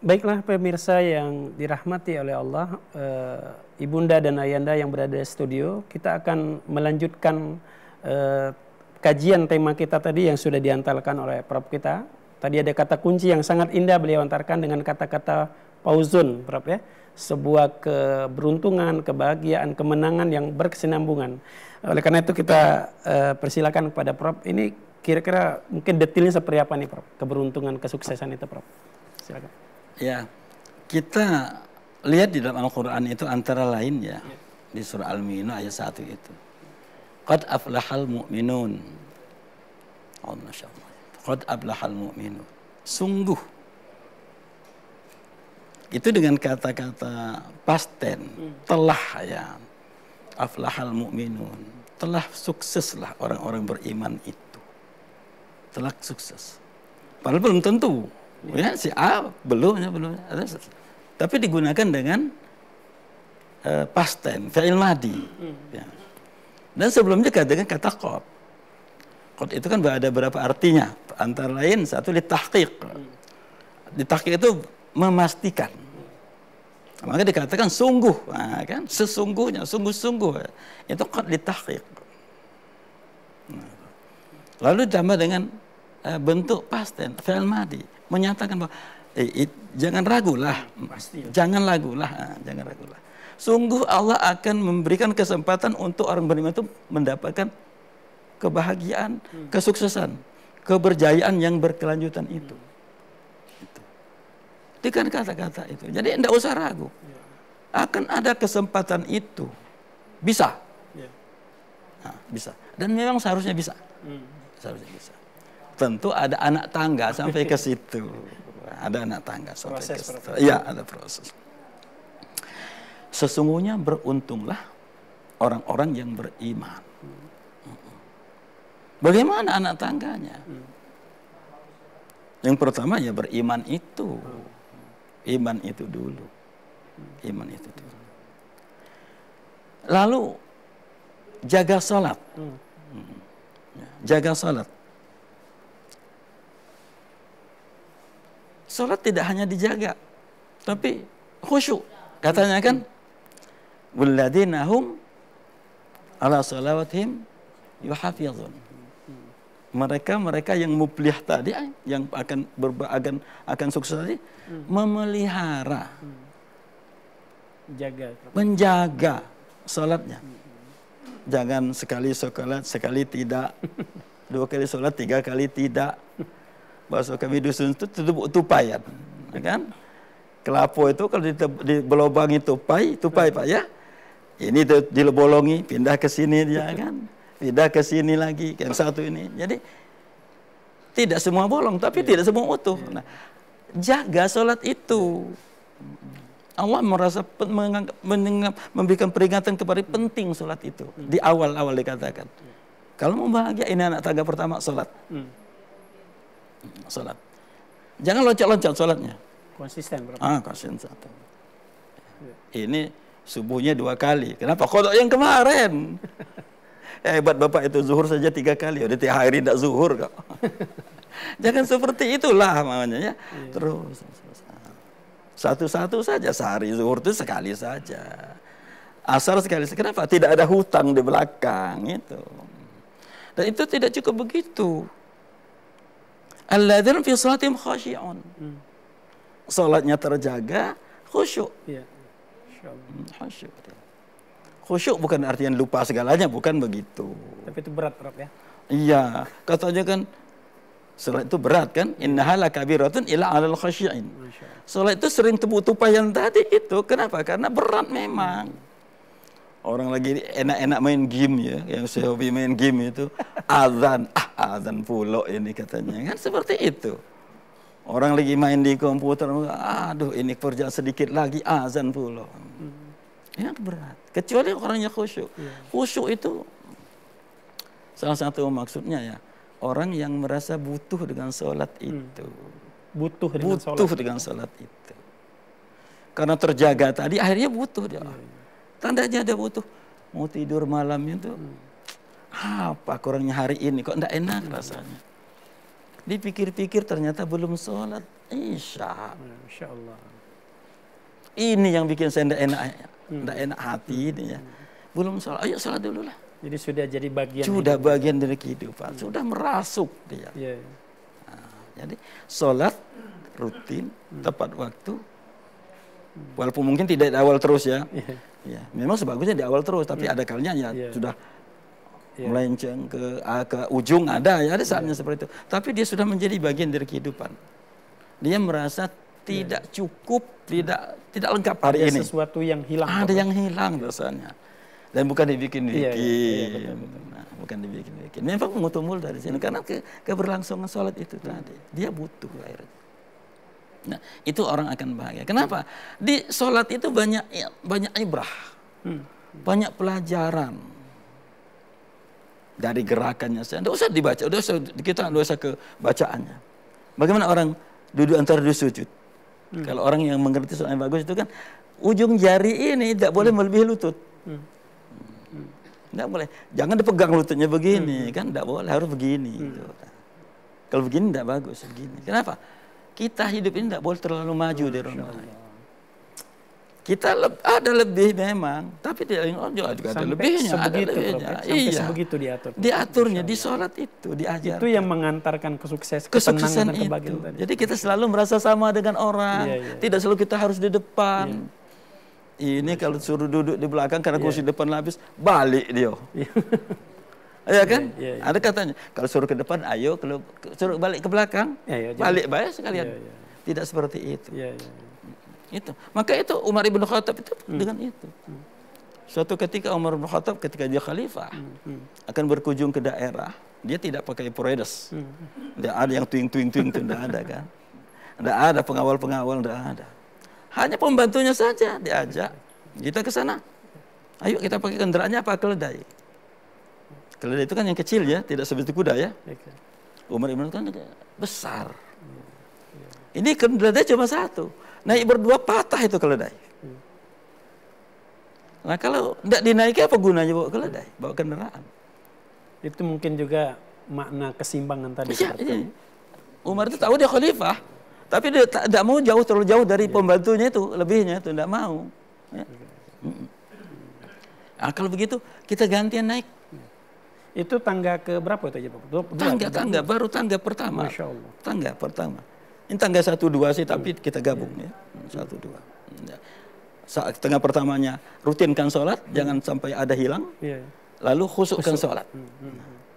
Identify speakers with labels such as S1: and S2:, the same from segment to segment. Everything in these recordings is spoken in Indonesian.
S1: Baiklah pemirsa yang dirahmati oleh Allah, Ibunda dan Ayanda yang berada di studio, kita akan melanjutkan kajian tema kita tadi yang sudah diantarkan oleh Prof kita. Tadi ada kata kunci yang sangat indah beliau antarkan dengan kata-kata pauzun, Prof ya. Sebuah keberuntungan, kebahagiaan, kemenangan yang berkesinambungan. Oleh karena itu kita persilakan kepada Prof. Ini kira-kira mungkin detailnya seperti apa nih Prof? Keberuntungan, kesuksesan itu Prof. Silakan.
S2: Ya, kita lihat di dalam Al-Quran itu antara lain ya, di surah Al-Mu'minun ayat 1 itu. Qad aflahal mu'minun. Oh, Masya Allah. Qad aflahal mu'minun. Sungguh. Itu dengan kata-kata past tense. Telah ya. Aflahal mu'minun. Telah sukseslah orang-orang beriman itu. Telah sukses. Padahal belum tentu. Ya, si A belum. Tapi digunakan dengan past tense, fi'il madhi. Ya. Dan sebelumnya dengan kata qad. Qad itu kan ada berapa artinya? Antara lain satu ditahqiq. Ditahqiq itu memastikan. Maka dikatakan sungguh, nah, kan? Sesungguhnya, sungguh-sungguh. Itu qad ditahqiq. Nah. Lalu ditambah dengan bentuk past tense, fi'il madhi. Menyatakan bahwa jangan ragulah, jangan ragulah. Sungguh Allah akan memberikan kesempatan untuk orang beriman itu mendapatkan kebahagiaan, kesuksesan, keberjayaan yang berkelanjutan itu. Dengan kata-kata itu. Jadi tidak usah ragu. Akan ada kesempatan itu. Bisa. Nah, bisa. Dan memang seharusnya bisa. Seharusnya bisa. Tentu ada anak tangga sampai ke situ. Ada anak tangga sampai ke situ. Iya, ada proses. Sesungguhnya beruntunglah orang-orang yang beriman. Bagaimana anak tangganya? Yang pertama ya beriman itu. Iman itu dulu. Iman itu dulu. Lalu jaga salat. Jaga salat. Salat tidak hanya dijaga, tapi khusyuk. Katanya kan, walladzina hum ala salawatihim yuhafizun. Mereka yang muflih tadi, yang akan sukses tadi, memelihara, menjaga salatnya. Jangan sekali salat, sekali tidak, 2 kali salat, 3 kali tidak. Bahasa kami dusun itu tupai kan? Kelapa itu kalau dibelobangi tupai Pak ya. Ini dibolongi, pindah ke sini dia kan. Pindah ke sini lagi, yang satu ini. Jadi tidak semua bolong, tapi tidak semua utuh. Nah, jaga salat itu. Allah merasa memberikan peringatan kepada penting salat itu. Di awal-awal dikatakan. Kalau mau bahagia, ini anak tangga pertama salat. Salat. Jangan loncat-loncat salatnya.
S1: Konsisten berapa?
S2: Konsisten. Ini subuhnya 2 kali. Kenapa? Qadha yang kemarin. Hebat Bapak itu zuhur saja 3 kali. Udah tiap hari tidak zuhur kok. Jangan seperti itulah namanya ya. Terus. Satu-satu saja sehari zuhur itu sekali saja. Asar sekali. Kenapa? Tidak ada hutang di belakang itu. Dan itu tidak cukup begitu. Alladzina fi shalatihim khashi'un. Salatnya terjaga, khusyuk. Khusyuk. Khusyuk bukan artinya lupa segalanya, bukan begitu.
S1: Tapi itu berat, Prof ya.
S2: Iya, katanya kan salat itu berat kan? Innaha lakabiratun illa 'alal khashi'in. Salat itu sering tupai-tupayan tadi itu. Kenapa? Karena berat memang. Orang lagi enak-enak main game ya, yang saya hobi main game itu, azan pula ini katanya, kan seperti itu. Orang lagi main di komputer, aduh ini kerjaan sedikit lagi, azan pula. Ini berat, kecuali orangnya khusyuk. Khusyuk itu salah satu maksudnya ya, orang yang merasa butuh dengan sholat itu.
S1: Butuh
S2: dengan sholat itu. Karena terjaga tadi, akhirnya butuh dia. Tandanya ada butuh. Mau tidur malam itu, apa kurangnya hari ini kok enggak enak rasanya. Dipikir-pikir ternyata belum sholat Isya.
S1: Masya Allah.
S2: Ini yang bikin saya tidak enak hati ini ya. Belum sholat, ayo sholat dulu lah.
S1: Jadi sudah jadi bagian.
S2: Sudah bagian dari kehidupan, sudah merasuk dia.
S1: Yeah.
S2: Jadi sholat rutin, tepat waktu. Walaupun mungkin tidak di awal terus ya. Ya, memang sebagusnya di awal terus, tapi ada kalinya ya sudah melenceng ke ujung ada saatnya seperti itu. Tapi dia sudah menjadi bagian dari kehidupan. Dia merasa tidak cukup, tidak lengkap hari ini.
S1: Ada sesuatu yang hilang.
S2: Ada yang hilang rasanya. Dan bukan dibikin-bikin. Bukan dibikin-bikin. Memang mutumul dari sini karena keberlangsungan sholat itu tadi. Dia butuh akhirnya. Nah, itu orang akan bahagia. Kenapa? Di sholat itu banyak ibrah, banyak pelajaran dari gerakannya. Tidak usah dibaca, kita tidak usah ke bacaannya. Bagaimana orang duduk antara dua sujud? Kalau orang yang mengerti sholat yang bagus itu kan ujung jari ini tidak boleh melebihi lutut. Tidak boleh. Jangan dipegang lututnya begini, kan tidak boleh, harus begini. Gitu. Kalau begini tidak bagus, begini. Kenapa? Kita hidup ini tidak boleh terlalu maju dari orang lain. Kita ada lebih memang, tapi juga ada lebihnya.
S1: Sampai sebegitu diatur.
S2: Diaturnya di sholat itu diajar.
S1: Itu yang mengantarkan kesuksesan
S2: itu. Tadi. Jadi kita selalu merasa sama dengan orang. Tidak selalu kita harus di depan. Ini kalau suruh duduk di belakang karena kursi depan habis, balik dia. Ya kan? Ada katanya, kalau suruh ke depan, ayo. Kalau suruh balik ke belakang, balik sekalian. Tidak seperti itu. Itu. Maka itu Umar ibn Khattab itu dengan itu. Suatu ketika Umar ibn Khattab ketika dia khalifah akan berkunjung ke daerah, dia tidak pakai proedes. Tidak ada yang tuing-tuing itu, tidak ada kan. Tidak ada pengawal-pengawal, tidak ada. Hanya pembantunya saja diajak. Kita ke sana. Ayo kita pakai kendaraannya apa? Keledai. Keledai itu kan yang kecil ya, tidak seperti kuda ya. Umar ibn Khattab kan besar. Ini keledai cuma satu. Naik berdua patah itu keledai. Nah kalau tidak dinaiki apa gunanya bawa keledai, bawa kendaraan?
S1: Itu mungkin juga makna keseimbangan tadi.
S2: Iya. Umar itu tahu dia khalifah, tapi dia tidak mau terlalu jauh dari pembantunya itu, lebihnya itu tidak mau. Ya. Nah, kalau begitu kita gantian naik.
S1: Itu tangga ke berapa itu aja Pak?
S2: Baru tangga pertama.
S1: Masya Allah.
S2: Tangga pertama. Ini tangga 1, 2 sih, tapi kita gabung ya. 1, 2. Ya. Saat tengah pertamanya rutinkan sholat, jangan sampai ada hilang. Lalu khusukkan sholat.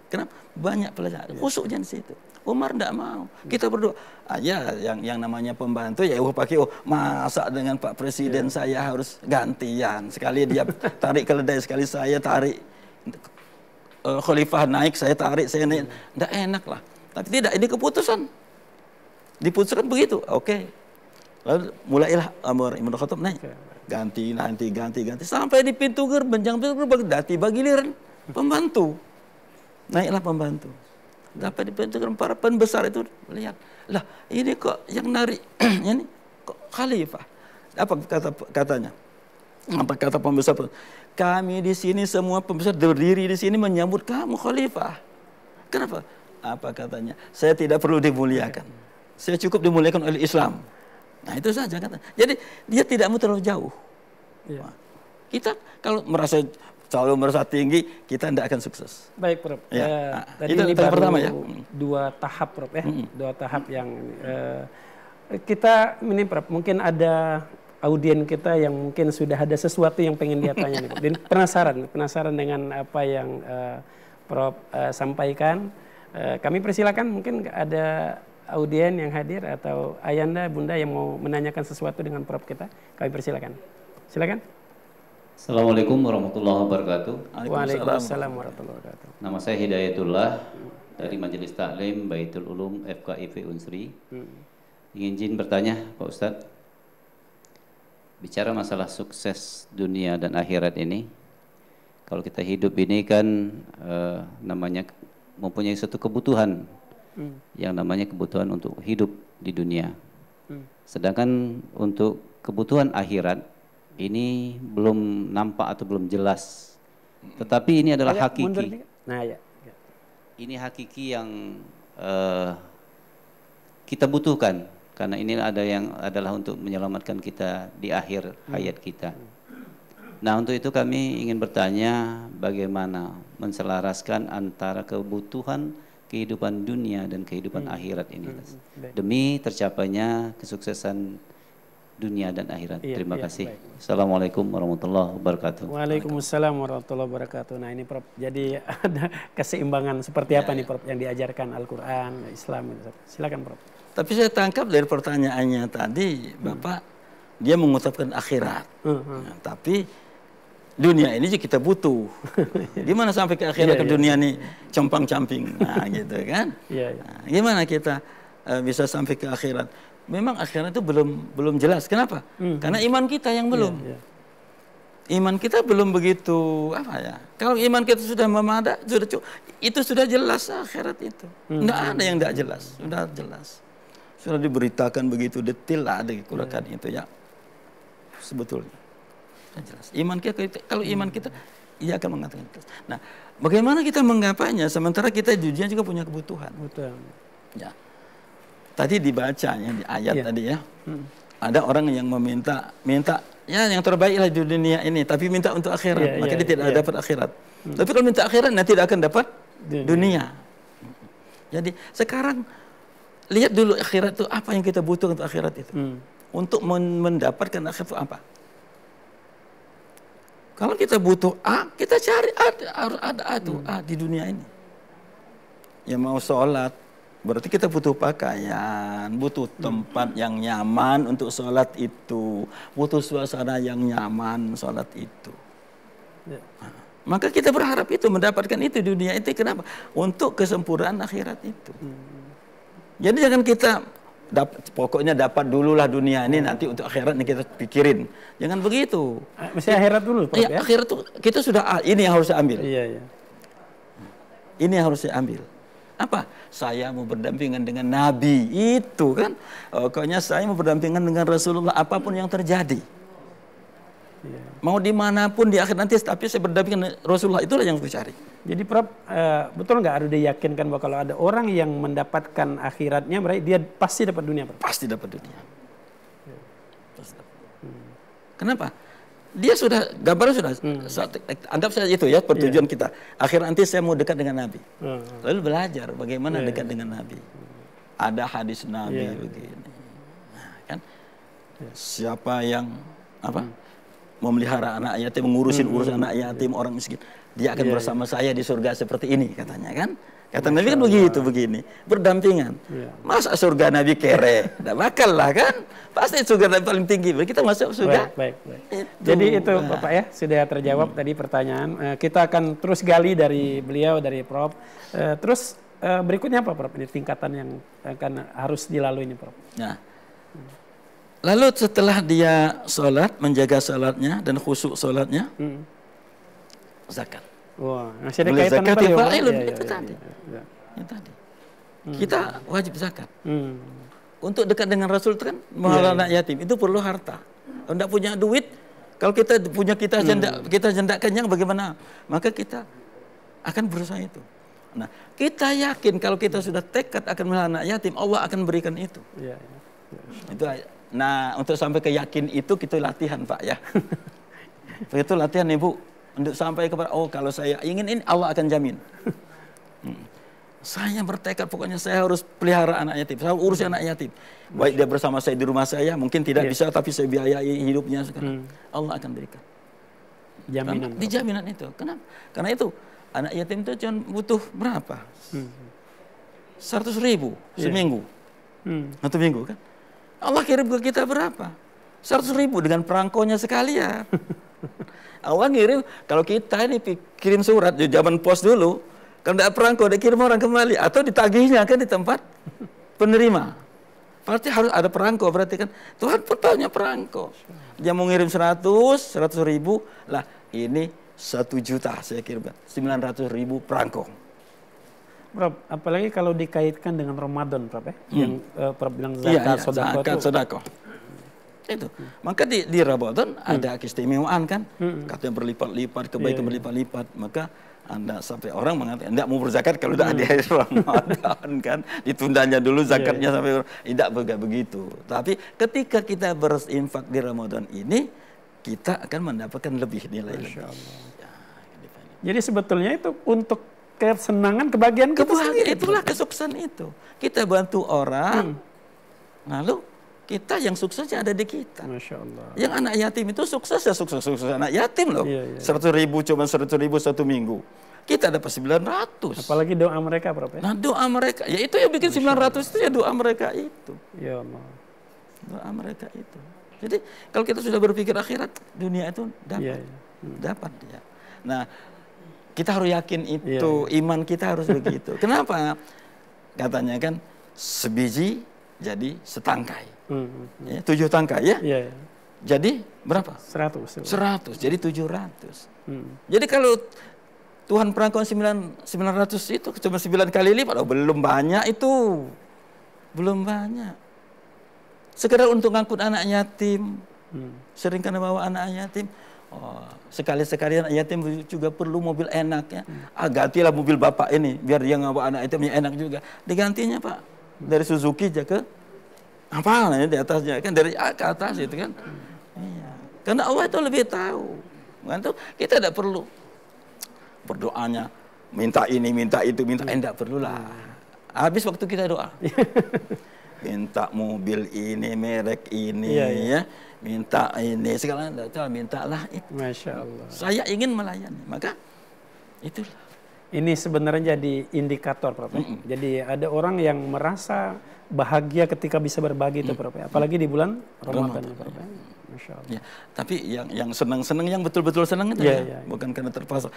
S2: Kenapa? Banyak pelajaran. Khusuknya di situ. Umar tidak mau. Kita berdoa. Yang namanya pembantu ya pakai masa dengan Pak Presiden saya harus gantian. Sekali dia tarik keledai, sekali saya tarik. Khalifah naik, saya tarik, saya naik. Tidak enak lah. Tapi tidak, ini keputusan. Diputuskan begitu, oke. Lalu mulailah Umar ibn Khattab naik. Ganti. Sampai di pintu gerbang, tiba giliran pembantu. Naiklah pembantu. Dapat di pintu gerbang, para pembesar itu lihat. Lah, ini kok yang narik, ini kok Khalifah. Apa katanya? Apa kata pembesar? Kami di sini semua pembesar berdiri di sini menyambut kamu Khalifah. Kenapa? Apa katanya? Saya tidak perlu dimuliakan. Saya cukup dimuliakan oleh Islam. Nah itu saja kata. Jadi dia tidak mau terlalu jauh. Nah, kita kalau selalu merasa tinggi, kita tidak akan sukses.
S1: Baik Prof. Tadi
S2: itu
S1: ini
S2: baru pertama ya.
S1: 2 tahap Prof ya. 2 tahap yang kita ini Prof. Mungkin ada audien kita yang mungkin sudah ada sesuatu yang pengen dia tanya nih, dan penasaran dengan apa yang Prof sampaikan. Kami persilakan, mungkin ada audien yang hadir atau ayanda, bunda yang mau menanyakan sesuatu dengan Prof kita. Kami persilakan. Silakan.
S3: Assalamualaikum warahmatullahi wabarakatuh.
S1: Waalaikumsalam warahmatullahi wabarakatuh.
S3: Nama saya Hidayatullah dari Majelis Taklim Baitul Ulum FKIP Unsri. Ingin izin bertanya Pak Ustadz. Bicara masalah sukses dunia dan akhirat ini, kalau kita hidup ini kan namanya mempunyai suatu kebutuhan yang namanya kebutuhan untuk hidup di dunia. Sedangkan untuk kebutuhan akhirat ini belum nampak atau belum jelas. Tetapi ini adalah hakiki. Ini hakiki yang kita butuhkan, karena ini adalah untuk menyelamatkan kita di akhir hayat kita. Nah, untuk itu kami ingin bertanya bagaimana menselaraskan antara kebutuhan kehidupan dunia dan kehidupan akhirat ini demi tercapainya kesuksesan dunia dan akhirat. Terima kasih. Assalamualaikum warahmatullahi wabarakatuh.
S1: Waalaikumsalam warahmatullahi wabarakatuh. Nah ini Prof, jadi ada keseimbangan seperti apa nih Prof yang diajarkan Al-Quran, Islam. Silakan Prof.
S2: Tapi saya tangkap dari pertanyaannya tadi, Bapak, dia mengutapkan akhirat. Nah, tapi dunia ini juga kita butuh. Gimana sampai ke akhirat ke dunia ini compang-camping, nah gitu kan? Nah, gimana kita bisa sampai ke akhirat? Memang akhirat itu belum jelas. Kenapa? Karena iman kita yang belum. Iman kita belum begitu apa ya? Kalau iman kita sudah memadai, itu sudah jelas akhirat itu. Tidak ada yang tidak jelas, sudah jelas. Sudah diberitakan begitu detail lah ada kekurangan itu ya. Sebetulnya sudah jelas. Iman kita, kalau iman kita, ia akan mengatakan. Nah, bagaimana kita menggapainya? Sementara kita dunia juga punya kebutuhan.
S1: Betul.
S2: Ya. Tadi dibacanya di ayat tadi ya. Ada orang yang minta ya yang terbaik lah di dunia ini, tapi minta untuk akhirat, maka dia tidak dapat akhirat. Tapi kalau minta akhirat, nanti tidak akan dapat dunia. Jadi sekarang lihat dulu akhirat itu apa yang kita butuh untuk akhirat itu. Untuk mendapatkan akhirat itu apa? Kalau kita butuh A, kita cari harus ada A di dunia ini. Ya mau sholat, berarti kita butuh pakaian, butuh tempat yang nyaman untuk sholat itu, butuh suasana yang nyaman sholat itu. Nah, maka kita berharap itu, mendapatkan itu di dunia itu. Kenapa? Untuk kesempurnaan akhirat itu. Jadi jangan kita pokoknya dapat dululah dunia ini, nanti untuk akhirat ini kita pikirin. Jangan begitu.
S1: Mesti akhirat dulu, Prof, ya?
S2: Akhirat itu kita sudah ini yang harus saya ambil. Ini yang harus saya ambil. Apa? Saya mau berdampingan dengan Nabi itu kan. Pokoknya saya mau berdampingan dengan Rasulullah apapun yang terjadi. Mau dimanapun di akhir nanti, tapi saya berdampingan dengan Rasulullah, itulah yang saya cari.
S1: Jadi Prof, betul nggak harus diyakinkan bahwa kalau ada orang yang mendapatkan akhiratnya, berarti dia pasti dapat dunia, Prof? Pasti
S2: dapat dunia. Kenapa? Dia sudah, gambarnya sudah, anggap saja itu ya pertujuan kita. Akhir nanti saya mau dekat dengan Nabi. Lalu belajar bagaimana dekat dengan Nabi. Ada hadis Nabi begini. Nah, kan? Siapa yang memelihara anak yatim, mengurusin anak yatim, orang miskin, dia akan bersama saya di surga seperti ini, katanya kan. Kata Nabi kan begitu, begini, berdampingan. Masa surga Nabi kere? Tidak bakal lah kan. Pasti surga Nabi paling tinggi. Kita masuk surga.
S1: Baik. Jadi itu Bapak ya, sudah terjawab tadi pertanyaan. Kita akan terus gali dari beliau, dari Prof. Terus berikutnya apa Prof? Ini tingkatan yang akan harus dilalui ini Prof.
S2: Nah, lalu setelah dia sholat, menjaga sholatnya dan khusyuk sholatnya, zakat.
S1: Wah, masih ada kaitan apa ya?
S2: Itu tadi. Kita wajib zakat. Untuk dekat dengan Rasul itu kan mengelola anak yatim, itu perlu harta. Kalau tidak punya duit, kalau kita punya kita janda kenyang bagaimana? Maka kita akan berusaha itu. Nah, kita yakin kalau kita sudah tekad akan mengelola anak yatim, Allah akan berikan itu. Itu. Nah, untuk sampai ke yakin itu kita latihan, Pak ya. Begitu latihan Ibu. Untuk sampai kepada, kalau saya ingin ini, Allah akan jamin. Saya bertekad, pokoknya saya harus pelihara anak yatim. Saya urus anak yatim. Baik dia bersama saya di rumah saya, mungkin tidak bisa, tapi saya biayai hidupnya sekarang. Allah akan berikan.
S1: Jaminan.
S2: Di jaminan itu. Kenapa? Karena itu, anak yatim itu cuma butuh berapa? 100.000 seminggu. 1 minggu kan? Allah kirim ke kita berapa? 100.000 dengan perangkonya sekalian. Allah ngirim, kalau kita ini kirim surat di zaman pos dulu, kalau tidak perangko, dia kirim orang kembali atau ditagihnya kan di tempat penerima. Berarti harus ada perangko, berarti kan Tuhan punya perangko. Dia mau ngirim 100.000, lah ini 1 juta saya kirimkan, 900.000 perangko.
S1: Prof, apalagi kalau dikaitkan dengan Ramadan, Prof ya, yang Prof bilang zakat,
S2: sodako. Itu. Maka di Ramadan ada keistimewaan kan, katanya berlipat-lipat, kebaikan berlipat-lipat. Maka Anda sampai orang mengatakan tidak mau berzakat kalau udah ada hari Ramadan kan, ditundanya dulu zakatnya sampai tidak begitu. Tapi ketika kita berinfak di Ramadan ini, kita akan mendapatkan lebih nilai lebih. Ya,
S1: jadi sebetulnya itu untuk kesenangan, kebahagiaan kita sendiri.
S2: Itulah kesuksesan itu. Kita bantu orang, lalu kita yang suksesnya ada di kita.
S1: Masya Allah.
S2: Yang anak yatim itu sukses ya sukses anak yatim loh. 100.000 cuma 100.000 satu minggu. Kita dapat 900.
S1: Apalagi doa mereka, Prof.
S2: Nah doa mereka, ya itu yang bikin 900 itu ya doa mereka itu.
S1: Ya Allah.
S2: Doa mereka itu. Jadi kalau kita sudah berpikir akhirat, dunia itu dapat. Dapat ya. Nah kita harus yakin itu, iman kita harus begitu. Kenapa? Katanya kan sebiji jadi setangkai. 7 tangkai ya. Jadi berapa?
S1: 100.
S2: Jadi 700. Jadi kalau Tuhan perangkauan 900 itu cuma 9 kali lipat, belum banyak itu. Belum banyak. Sekedar untuk ngangkut anak yatim. Sering karena bawa anak yatim. Sekali-sekali anak yatim juga perlu mobil enak ya. Gantilah mobil bapak ini biar dia ngabawa anak yatimnya enak juga. Digantinya Pak dari Suzuki aja ke apa namanya di atasnya kan, dari A ke atas itu kan. Iya. Karena Allah itu lebih tahu. Kan tuh kita tidak perlu berdoanya minta ini, minta itu, minta tidak perlulah. Habis waktu kita doa. Minta mobil ini, merek ini ya. Minta ini, segala mintalah itu.
S1: Masya Allah.
S2: Saya ingin melayani, maka itulah.
S1: Ini sebenarnya jadi indikator, Prof. Jadi ada orang yang merasa bahagia ketika bisa berbagi itu, Prof. Apalagi di bulan Ramadan, Prof. Masya Allah.
S2: Ya, tapi yang senang-senang, yang betul-betul senang itu bukan karena terpaksa.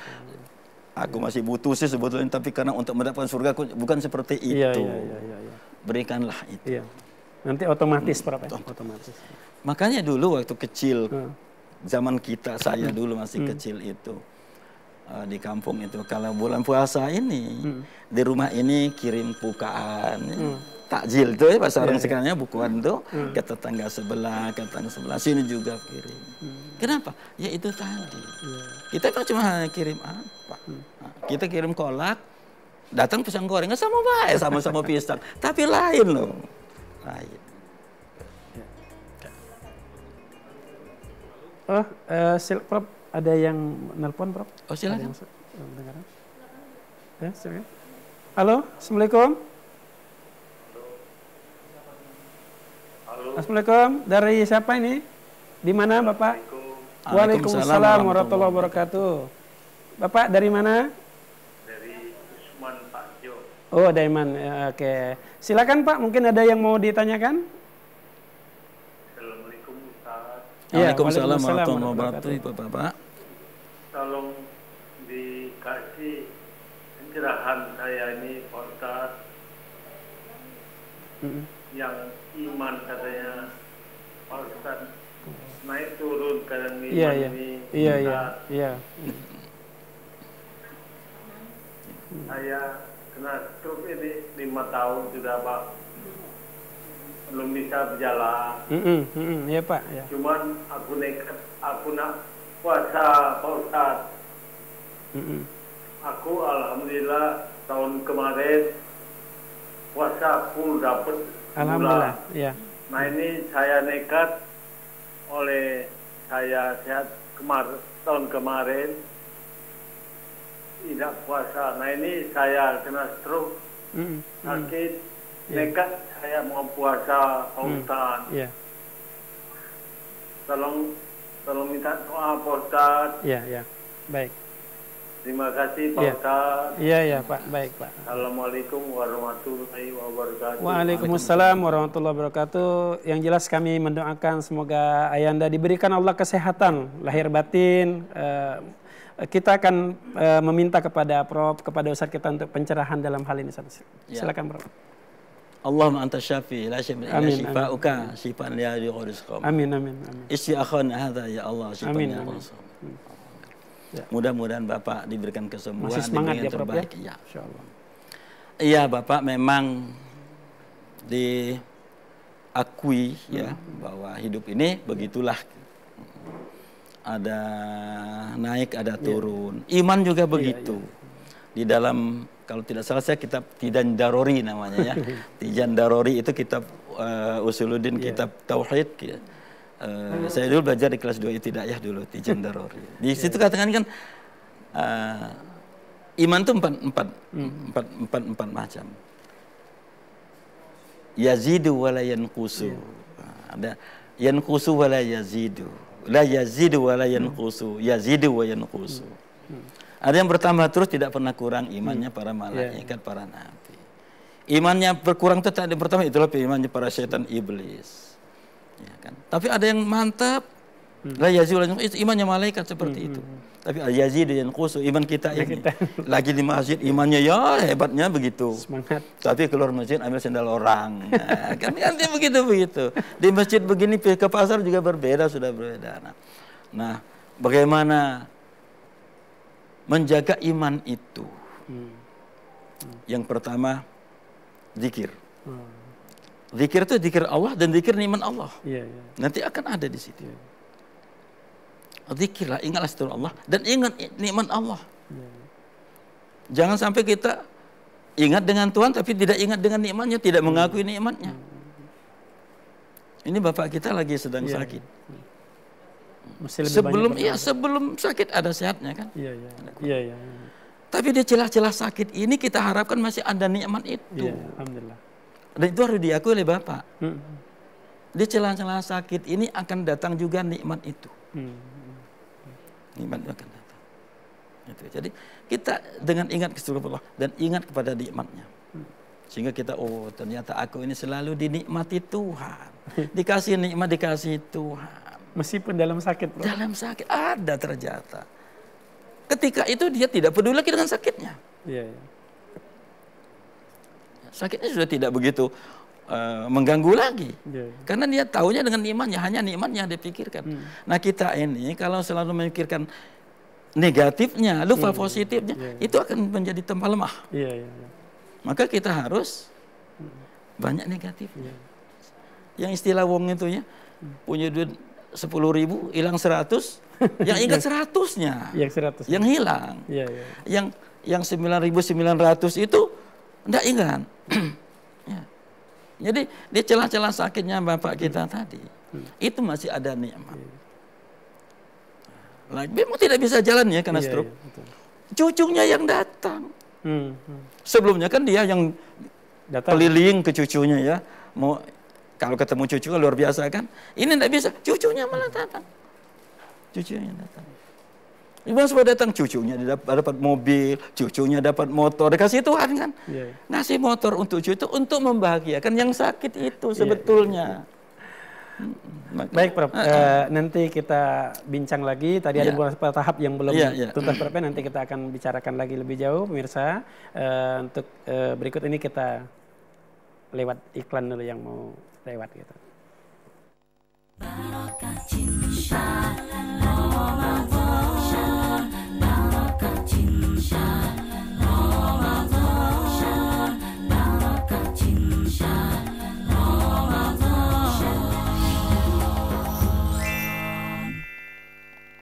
S2: Aku masih butuh sih sebetulnya, tapi karena untuk mendapatkan surga bukan seperti itu. Berikanlah itu.
S1: Nanti otomatis, Prof. Otomatis.
S2: Makanya dulu waktu kecil, zaman kita, saya dulu masih kecil itu. Di kampung itu kalau bulan puasa ini di rumah ini kirim bukaan takjil tuh ya bahasa orang sekarangnya bukuan tuh ke tetangga sebelah, sini juga kirim. Kenapa? Ya itu tadi. Kita kan cuma kirim apa? Kita kirim kolak, datang pisang goreng sama baik, sama-sama pisang, tapi lain loh. Lain.
S1: Prof, ada yang nelpon, Prof?
S2: Oh, silakan.
S1: Ya, silakan. Halo, Assalamualaikum.
S4: Halo.
S1: Assalamualaikum. Dari siapa ini? Di mana, Bapak? Waalaikumsalam warahmatullahi wabarakatuh. Bapak dari mana?
S4: Dari Usman, Pak Jo.
S1: Oh, dari mana? Ya, oke. Silakan, Pak. Mungkin ada yang mau ditanyakan?
S4: Assalamualaikum Ustaz.
S2: Waalaikumsalam warahmatullahi wabarakatuh, Bapak.
S4: Tolong dikasih pencerahan saya ini, Pak Ustaz. Yang iman katanya Pak Ustaz naik turun kadang iman ini. Iya. Saya kena stroke ini 5 tahun sudah, Pak. Belum bisa berjalan.
S1: Iya, Pak. Ya.
S4: Cuman aku nekat, aku nak puasa, Pak Ustaz. Aku alhamdulillah tahun kemarin puasa full dapat.
S1: Alhamdulillah. Ya.
S4: Nah ini saya nekat oleh saya sehat tahun kemarin tidak puasa. Nah ini saya kena stroke, sakit, nekat saya mau puasa, Pak Ustaz. Tolong minta doa, Pak Ustaz.
S1: Iya. Baik.
S4: Terima kasih, Pak Ustaz.
S1: Iya, Pak. Baik, Pak.
S4: Assalamualaikum warahmatullahi wabarakatuh.
S1: Waalaikumsalam warahmatullahi wabarakatuh. Yang jelas kami mendoakan semoga Ayanda diberikan Allah kesehatan lahir batin. Kita akan meminta kepada Prof, kepada Ustaz kita untuk pencerahan dalam hal ini. Silakan, Prof.
S2: Allahumma anta syafi la syafi'a illa syifa'uka syifaan la yughadiru saqama.
S1: Amin.
S2: Isyi akhana hadza ya Allah syifaan ya Allah. Mudah-mudahan Bapak diberikan kesembuhan,
S1: masih semangat
S2: yang
S1: ya, Prof,
S2: terbaik.
S1: ya? Insyaallah.
S2: Iya, Bapak memang diakui ya bahwa hidup ini begitulah. Ada naik, ada turun. Iman juga begitu. di dalam kalau tidak salah saya kitab Tijan Darori namanya ya. Tijan Darori itu kitab Usuluddin, kitab Tauhid. Saya dulu belajar di kelas 2 Ibtidaiyah dulu, Tijan Darori. Di situ katakan kan iman itu empat macam. Yazidu wa la yanqusu. Ada yanqusu wa la yazidu. La yazidu wa la yanqusu. Yazidu wa yanqusu. Ada yang bertambah terus, tidak pernah kurang imannya para malaikat, para nabi. Imannya berkurang itu tak ada bertambah, itulah imannya para setan iblis. Ya kan? Tapi ada yang mantap, la yazidu wa la yanqusu, imannya malaikat seperti itu. Tapi al-yazidu yanqusu, iman kita ini lagi di masjid imannya ya hebatnya begitu.
S1: Semangat.
S2: Tapi keluar masjid ambil sendal orang. Nah, kan dia begitu. Di masjid begini ke pasar juga berbeda, sudah berbeda. Nah, bagaimana menjaga iman itu? Yang pertama, zikir. Zikir itu zikir Allah dan zikir nikmat Allah. Nanti akan ada di situ. Zikirlah, ingatlah situ Allah dan ingat nikmat Allah. Jangan sampai kita ingat dengan Tuhan tapi tidak ingat dengan nikmatnya, tidak mengakui nikmatnya. Ini bapak kita lagi sedang sakit. Sebelum sakit ada sehatnya kan? Iya. Tapi di celah-celah sakit ini kita harapkan masih ada nikmat itu.
S1: Alhamdulillah.
S2: Dan itu harus diakui oleh bapak. Di celah-celah sakit ini akan datang juga nikmat itu. Nikmat akan datang. Itu. Jadi kita dengan ingat kepada Allah dan ingat kepada nikmatnya. Sehingga kita, oh ternyata aku ini selalu dinikmati Tuhan. Dikasih nikmat, dikasih Tuhan.
S1: Meskipun dalam sakit, bro.
S2: Dalam sakit ada ternyata. Ketika itu dia tidak peduli lagi dengan sakitnya. Sakitnya sudah tidak begitu mengganggu lagi. Karena dia tahunya dengan imannya, hanya nikmatnya yang dipikirkan. Nah kita ini kalau selalu memikirkan negatifnya, lupa positifnya, itu akan menjadi tambah lemah. Maka kita harus banyak negatifnya. Yang istilah wong itu ya, punya duit 10.000, hilang 100, yang ingat 100-nya. Yang hilang. Yang 9.900 itu enggak ingat. Jadi di celah-celah sakitnya bapak kita tadi, itu masih ada nikmat. Memang tidak bisa jalan ya karena stroke. Cucunya yang datang. Sebelumnya kan dia yang keliling ke cucunya ya. Mau kalau ketemu cucu luar biasa kan. Ini tidak bisa, cucunya malah datang. Cucunya datang. Ibu semua datang, cucunya dapat mobil, cucunya dapat motor, dikasih Tuhan kan. Ngasih motor untuk cucu untuk membahagiakan yang sakit itu sebetulnya.
S1: Baik, Prof. Nanti kita bincang lagi. Tadi ada beberapa tahap yang belum tuntas, Prof. Nanti kita akan bicarakan lagi lebih jauh, pemirsa. Untuk berikut ini kita lewat iklan dulu yang mau lewat gitu.